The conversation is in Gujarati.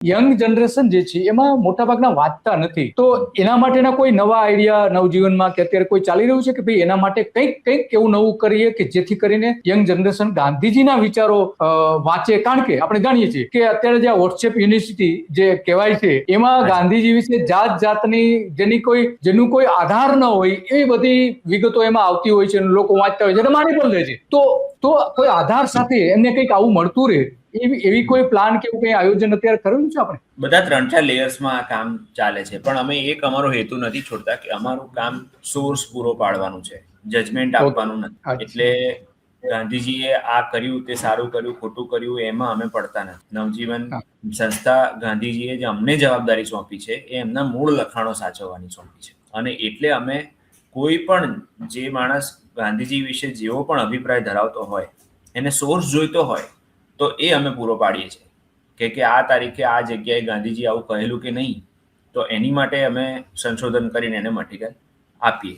યંગ જનરેશન જે છે એમાં મોટાભાગના વાંચતા નથી, તો એના માટેના કોઈ નવા આઈડિયા નવજીવનમાં કે અત્યારે કોઈ ચાલી રહ્યું છે કે ભાઈ એના માટે કંઈક એવું નવું કરીએ કે જેથી કરીને યંગ જનરેશન ગાંધીજીના વિચારો વાંચે? કારણ કે આપણે જાણીએ છીએ કે અત્યારે જે વોટ્સએપ યુનિવર્સિટી જે કહેવાય છે એમાં ગાંધીજી વિશે જાત જાતની જેનું કોઈ આધાર ન હોય એવી બધી વિગતો એમાં આવતી હોય છે, લોકો વાંચતા હોય છે અને માની પણ લે છે. તો કોઈ આધાર સાથે એમને કંઈક આવું મળતું રહે એવી કોઈ પ્લાન કે એવું કંઈ આયોજન અત્યારે કરેલું છે આપણે? બધા 3-4 લેયર્સમાં આ કામ ચાલે છે, પણ અમે એક અમારો હેતુ નથી છોડતા કે અમારું કામ સોર્સ પૂરો પાડવાનું છે, જજમેન્ટ આપવાનું નથી. એટલે ગાંધીજીએ આ કર્યું તે સારું કર્યું ખોટું કર્યું એમાં અમે પડતા નથી. નવજીવન સંસ્થા ગાંધીજીએ જે અમને જવાબદારી સોંપી છે એ એમના મૂળ લખાણો સાચવવાની સોંપી છે, અને એટલે અમે કોઈ પણ જે માણસ ગાંધીજી વિશે જેવો પણ અભિપ્રાય ધરાવતો હોય એને સોર્સ જોઈતો હોય તો એ અમે પૂરો પાડીએ છીએ કે આ તારીખે આ જગ્યાએ ગાંધીજી આવું કહેલું કે નહીં, તો એની માટે અમે સંશોધન કરીને એને મટીરિયલ આપીએ.